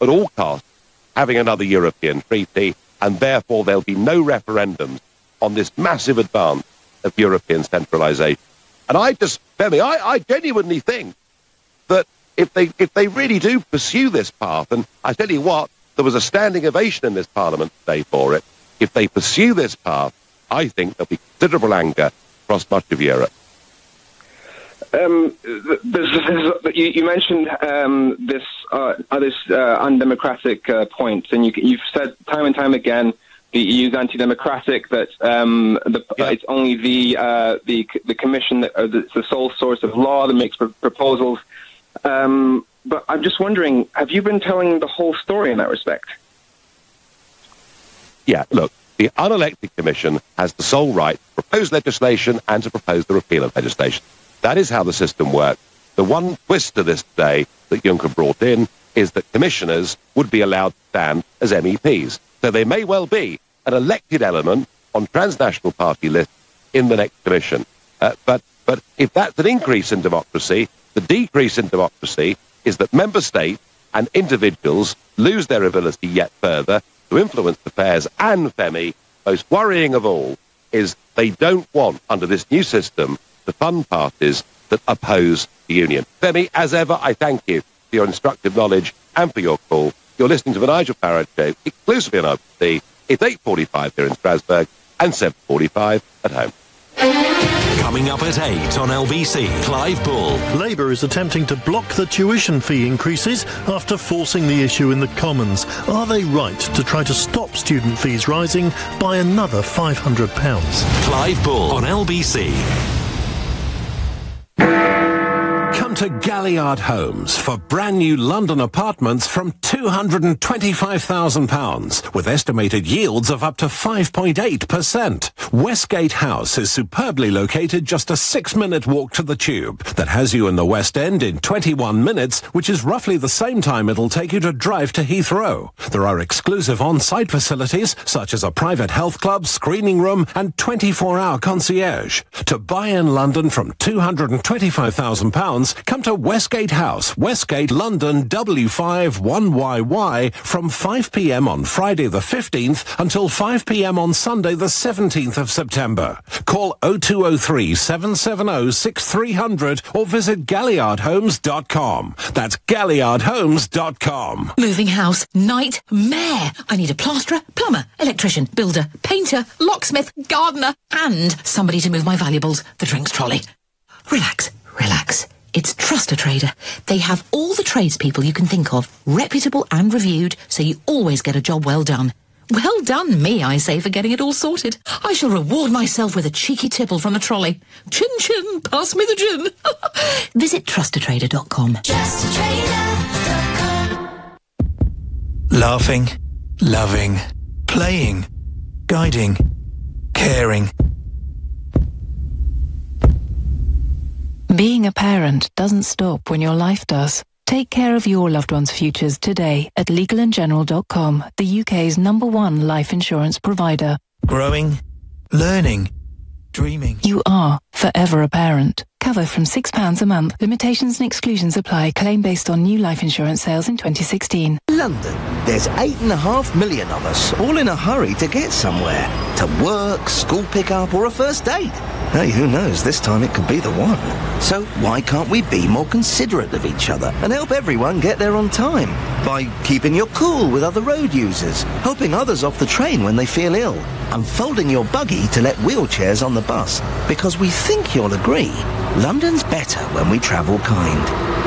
at all costs, having another European treaty, and therefore there'll be no referendums on this massive advance of European centralisation. And I genuinely think that if they really do pursue this path, and I tell you what, there was a standing ovation in this Parliament today for it, if they pursue this path, I think there'll be considerable anger across much of Europe. You mentioned this undemocratic point, and you've said time and time again the EU's anti-democratic, that it's only the Commission that's the sole source of law that makes proposals. But I'm just wondering, have you been telling the whole story in that respect? Yeah, look, the unelected Commission has the sole right to propose legislation and to propose the repeal of legislation. That is how the system works. The one twist to this day that Juncker brought in is that commissioners would be allowed to stand as MEPs. So there may well be an elected element on transnational party lists in the next commission. But if that's an increase in democracy, the decrease in democracy is that member states and individuals lose their ability yet further to influence affairs. And, Femi, most worrying of all, is they don't want, under this new system, to fund parties that oppose the union. Femi, as ever, I thank you for your instructive knowledge and for your call. You're listening to the Nigel Farage Show, exclusively on LBC. It's 8:45 here in Strasbourg and 7:45 at home. Coming up at 8 on LBC, Clive Bull. Labour is attempting to block the tuition fee increases after forcing the issue in the Commons. Are they right to try to stop student fees rising by another £500? Clive Bull on LBC. Come to Galliard Homes for brand new London apartments from £225,000 with estimated yields of up to 5.8%. Westgate House is superbly located just a 6-minute walk to the tube that has you in the West End in 21 minutes, which is roughly the same time it'll take you to drive to Heathrow. There are exclusive on-site facilities such as a private health club, screening room and 24-hour concierge. To buy in London from £225,000, come to Westgate House, Westgate, London, W5 1YY from 5 p.m. on Friday the 15th until 5 p.m. on Sunday the 17th of September. Call 0203 770 6300 or visit galliardhomes.com. That's galliardhomes.com. Moving house, nightmare. I need a plasterer, plumber, electrician, builder, painter, locksmith, gardener, and somebody to move my valuables, the drinks trolley. Relax, relax. It's Trust a Trader. They have all the tradespeople you can think of, reputable and reviewed, so you always get a job well done. Well done me, I say, for getting it all sorted. I shall reward myself with a cheeky tipple from the trolley. Chin chin, pass me the gin. Visit trustatrader.com. Just a Trader. Laughing, loving, playing, guiding, caring. Being a parent doesn't stop when your life does. Take care of your loved one's futures today at legalandgeneral.com, the UK's #1 life insurance provider. Growing, learning, dreaming. You are forever a parent. Cover from £6 a month. Limitations and exclusions apply. Claim based on new life insurance sales in 2016. London. There's 8.5 million of us, all in a hurry to get somewhere. To work, school pick-up, or a first date. Hey, who knows, this time it could be the one. So why can't we be more considerate of each other and help everyone get there on time? By keeping your cool with other road users, helping others off the train when they feel ill, and folding your buggy to let wheelchairs on the bus. Because we think you'll agree, London's better when we travel kind.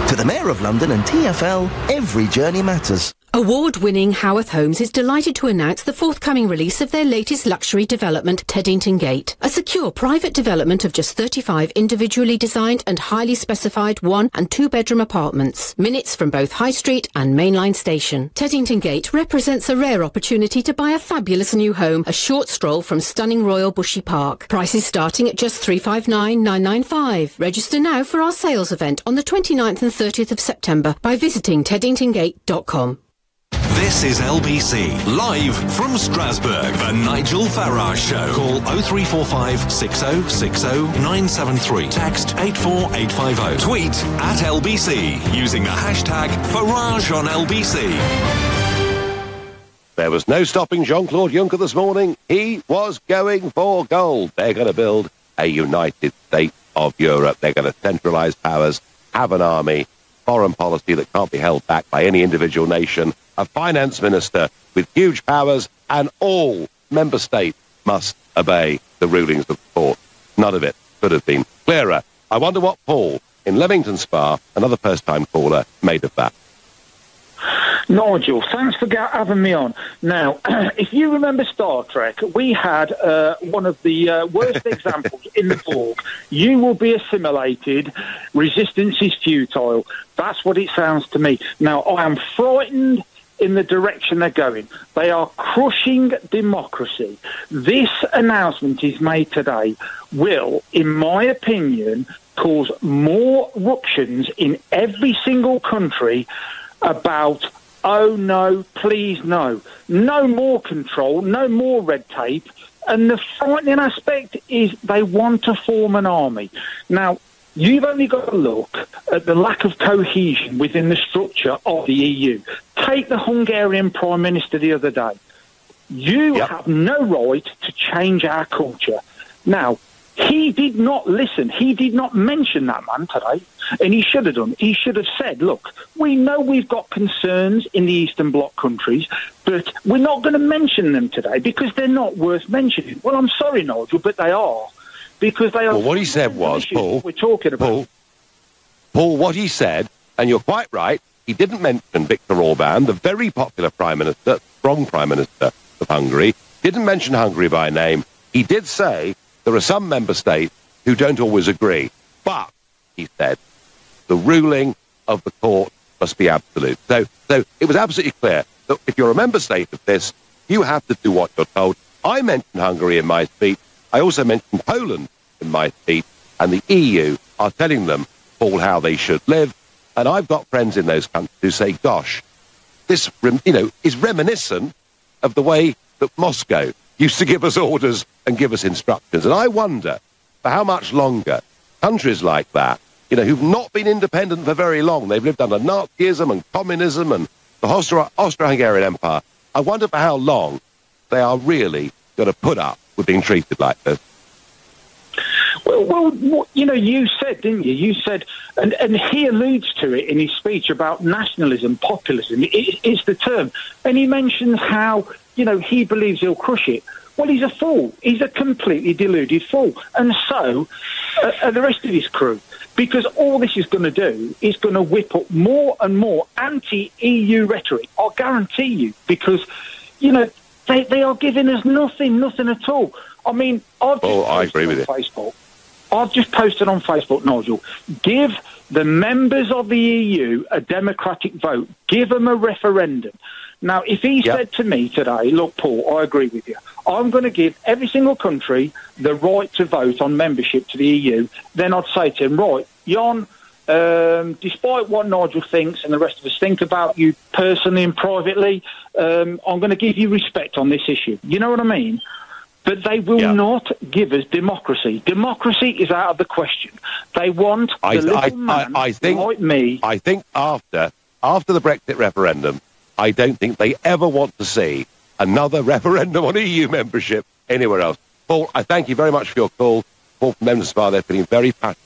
To the Mayor of London and TfL, every journey matters. Award-winning Howarth Homes is delighted to announce the forthcoming release of their latest luxury development, Teddington Gate. A secure private development of just 35 individually designed and highly specified 1- and 2-bedroom apartments. Minutes from both High Street and Mainline Station. Teddington Gate represents a rare opportunity to buy a fabulous new home, a short stroll from stunning Royal Bushy Park. Prices starting at just $359,995. Register now for our sales event on the 29th and 30th of September by visiting teddingtongate.com. This is LBC, live from Strasbourg, the Nigel Farage Show. Call 0345 6060 973. Text 84850. Tweet at LBC using the hashtag Farage on LBC. There was no stopping Jean-Claude Juncker this morning. He was going for gold. They're going to build a United States of Europe. They're going to centralise powers, have an army, foreign policy that can't be held back by any individual nation, a finance minister with huge powers, and all member states must obey the rulings of the court. None of it could have been clearer. I wonder what Paul in Leamington Spa, another first-time caller, made of that. Nigel, thanks for having me on. Now, if you remember Star Trek, we had one of the worst examples in the book. You will be assimilated. Resistance is futile. That's what it sounds to me. Now, I am frightened in the direction they're going. They are crushing democracy. This announcement is made today will, in my opinion, cause more ructions in every single country about, oh no, please no. No more control, no more red tape. And the frightening aspect is they want to form an army. Now, you've only got to look at the lack of cohesion within the structure of the EU. Take the Hungarian Prime Minister the other day. You have no right to change our culture. Now, he did not listen. He did not mention that man today. And he should have done. He should have said, look, we know we've got concerns in the Eastern Bloc countries, but we're not going to mention them today because they're not worth mentioning. Well, I'm sorry, Nigel, but they are. Because they are. Well, what he said was, Paul, we're talking about. Paul, what he said, and you're quite right, he didn't mention Viktor Orban, the very popular Prime Minister, strong Prime Minister of Hungary, didn't mention Hungary by name. He did say there are some member states who don't always agree. But, he said, the ruling of the court must be absolute. So it was absolutely clear that if you're a member state of this, you have to do what you're told. I mentioned Hungary in my speech. I also mentioned Poland in my speech. And the EU are telling them, Paul, how they should live. And I've got friends in those countries who say, gosh, this, is reminiscent of the way that Moscow used to give us orders and give us instructions. And I wonder for how much longer countries like that, who've not been independent for very long, they've lived under Nazism and communism and the Austro-Hungarian Empire, I wonder for how long they are really going to put up with being treated like this. Well, you said, didn't you? You said, and he alludes to it in his speech about nationalism, populism. It's the term. And he mentions how, he believes he'll crush it. Well, he's a fool. He's a completely deluded fool. And so are the rest of his crew. Because all this is going to do is going to whip up more and more anti-EU rhetoric. I'll guarantee you. Because, they are giving us nothing at all. I mean, I agree with you. Facebook. I've just posted on Facebook, Nigel, give the members of the EU a democratic vote. Give them a referendum. Now, if he said to me today, look, Paul, I agree with you. I'm going to give every single country the right to vote on membership to the EU. Then I'd say to him, right, Jon, despite what Nigel thinks and the rest of us think about you personally and privately, I'm going to give you respect on this issue. You know what I mean? But they will not give us democracy. Democracy is out of the question. They want the little man like me. I think after the Brexit referendum, I don't think they ever want to see another referendum on EU membership anywhere else. Paul, I thank you very much for your call. Paul from Member they're feeling very passionate.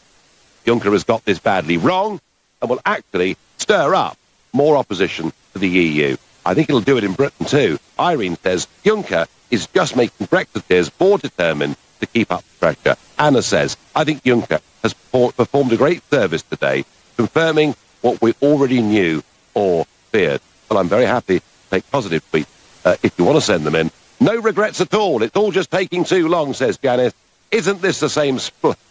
Juncker has got this badly wrong and will actually stir up more opposition to the EU. I think it'll do it in Britain too. Irene says Juncker is just making Brexiteers more determined to keep up the pressure. Anna says, I think Juncker has performed a great service today, confirming what we already knew or feared. Well, I'm very happy to take positive tweets if you want to send them in. No regrets at all. It's all just taking too long, says Janice. Isn't this the same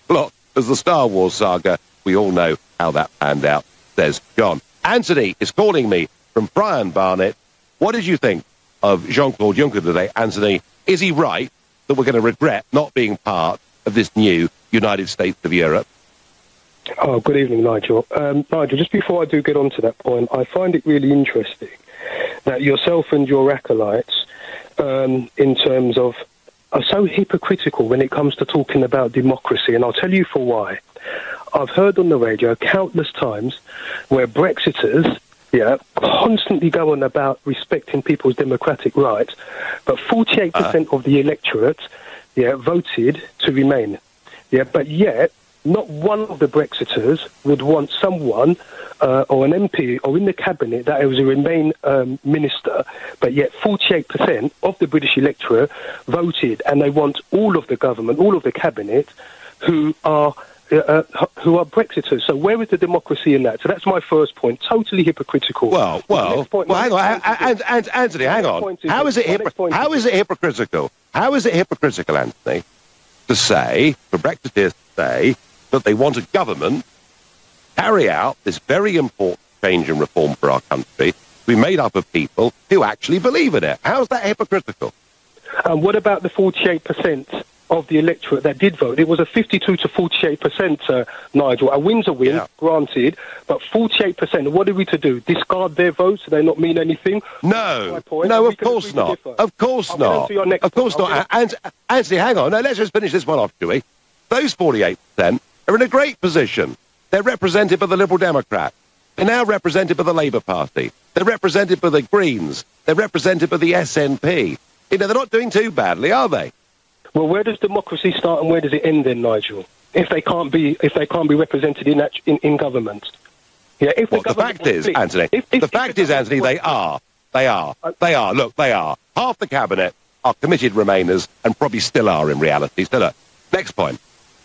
plot as the Star Wars saga? We all know how that panned out, says John. Anthony is calling me from Brian Barnett. What did you think of Jean-Claude Juncker today, Anthony? Is he right that we're going to regret not being part of this new United States of Europe? Oh, good evening, Nigel. Nigel, just before I do get on to that point, I find it really interesting that yourself and your acolytes, in terms of, are so hypocritical when it comes to talking about democracy, and I'll tell you for why. I've heard on the radio countless times where Brexiters, constantly go on about respecting people's democratic rights, but 48% of the electorate, voted to remain. But yet, not one of the Brexiters would want someone or an MP or in the cabinet that was a Remain minister, but yet 48% of the British electorate voted, and they want all of the government, all of the cabinet, who are Brexiters. So where is the democracy in that? So that's my first point. Totally hypocritical. Well, hang on, Anthony, hang on. How is it hypocritical? How is it hypocritical, Anthony, to say, for Brexiteers to say, that they want a government carry out this very important change and reform for our country to be made up of people who actually believe in it? How's that hypocritical? What about the 48% of the electorate that did vote? It was a 52 to 48%, Nigel. A win's a win, granted, but 48%, what are we to do? Discard their votes? Do they not mean anything? No, of course not. Of course not. Of course not. And Anthony, hang on. Now, let's just finish this one off, shall we? Those 48% are in a great position. They're represented by the Liberal Democrats. They're now represented by the Labour Party. They're represented by the Greens. They're represented by the SNP. You know, they're not doing too badly, are they? Well, where does democracy start and where does it end then, Nigel? If they can't be represented in government. If the fact is, Anthony, the fact is, Anthony, they are. Look, they are. Half the cabinet are committed Remainers and probably still are in reality. So look, next point.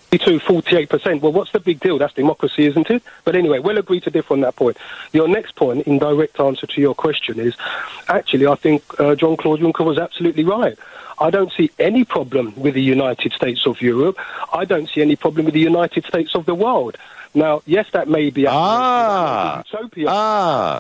48%. Well, what's the big deal? That's democracy, isn't it? But anyway, we'll agree to differ on that point. Your next point, in direct answer to your question, is actually I think Jean-Claude Juncker was absolutely right. I don't see any problem with the United States of Europe. I don't see any problem with the United States of the world. Now, yes, that may be utopia.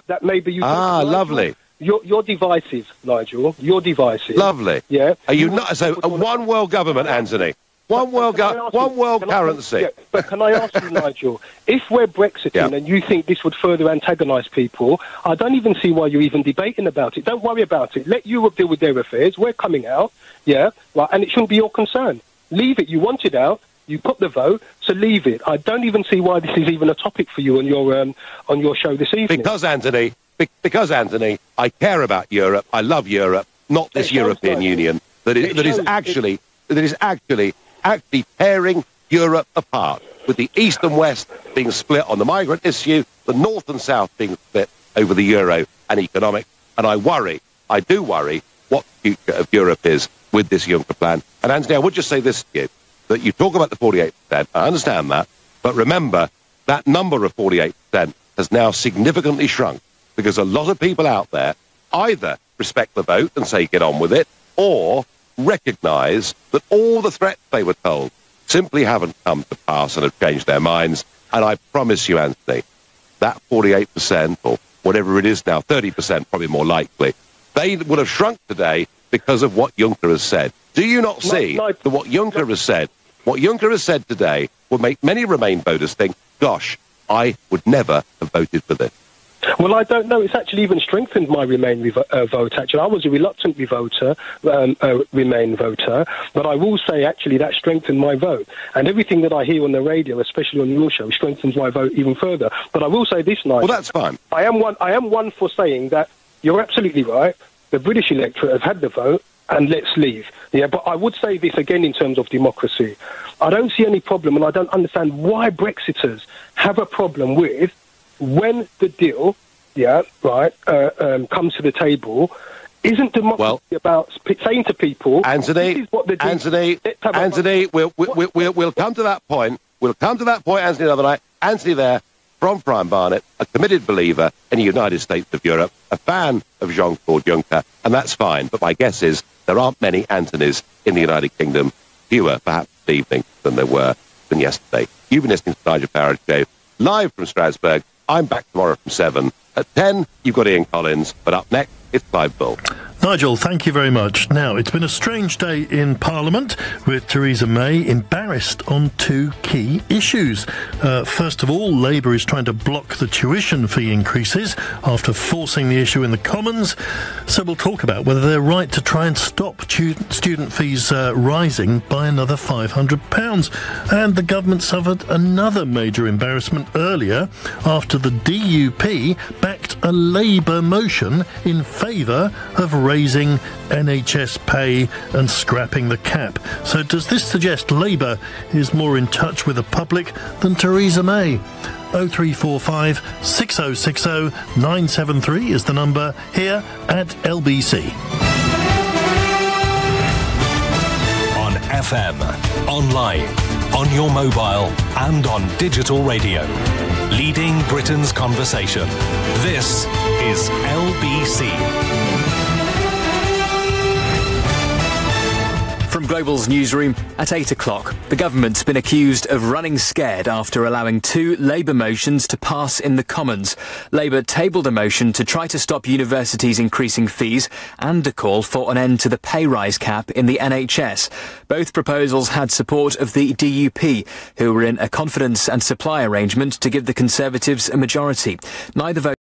That may be utopia. Lovely. You're divisive, Nigel. You're divisive. Lovely. Yeah. Are you not? So, one world government, Anthony. One world currency. But can I ask you, Nigel, if we're Brexiting and you think this would further antagonise people, I don't even see why you're even debating about it. Don't worry about it. Let Europe deal with their affairs. We're coming out, and it shouldn't be your concern. Leave it. You want it out. You put the vote, so leave it. I don't even see why this is even a topic for you on your show this evening. Because Anthony, I care about Europe. I love Europe, not this European Union that is actually tearing Europe apart, with the East and West being split on the migrant issue, the North and South being split over the euro and economics. And I do worry, what the future of Europe is with this Juncker plan. And Anthony, I would just say this to you, that you talk about the 48%, I understand that, but remember, that number of 48% has now significantly shrunk, because a lot of people out there either respect the vote and say get on with it, or recognise that all the threats they were told simply haven't come to pass and have changed their minds. And I promise you, Anthony, that 48%, or whatever it is now, 30% probably more likely, they would have shrunk today because of what Juncker has said. Do you not see that what Juncker has said today will make many Remain voters think, gosh, I would never have voted for this? Well, I don't know. It's actually even strengthened my Remain vote, actually. I was a reluctant Remain voter, but I will say, actually, that strengthened my vote. And everything that I hear on the radio, especially on your show, strengthens my vote even further. But I will say this, Nigel. Well, that's fine. I am one for saying that you're absolutely right. The British electorate have had the vote, and let's leave. Yeah, but I would say this again in terms of democracy. I don't see any problem, and I don't understand why Brexiters have a problem with when the deal, comes to the table. Isn't democracy about saying to people, Anthony, this is what the deal Anthony, we'll come to that point. We'll come to that point, Anthony, the other night. Anthony there, from Prime Barnet, a committed believer in the United States of Europe, a fan of Jean-Claude Juncker, and that's fine. But my guess is there aren't many Anthonys in the United Kingdom, fewer perhaps this evening than there were than yesterday. You've been listening to Nigel Farage Show, live from Strasbourg. I'm back tomorrow from 7. At 10, you've got Ian Collins, but up next, it's Clive Bull. Nigel, thank you very much. Now, it's been a strange day in Parliament with Theresa May embarrassed on two key issues. First of all, Labour is trying to block the tuition fee increases after forcing the issue in the Commons. So we'll talk about whether they're right to try and stop student fees rising by another £500. And the government suffered another major embarrassment earlier after the DUP backed a Labour motion in favour of raising NHS pay and scrapping the cap. So does this suggest Labour is more in touch with the public than Theresa May? 0345 6060 973 is the number here at LBC. On FM, online, on your mobile and on digital radio. Leading Britain's conversation. This is LBC. From Global's newsroom at 8 o'clock, the government's been accused of running scared after allowing two Labour motions to pass in the Commons. Labour tabled a motion to try to stop universities increasing fees and a call for an end to the pay rise cap in the NHS. Both proposals had support of the DUP, who were in a confidence and supply arrangement to give the Conservatives a majority. Neither vote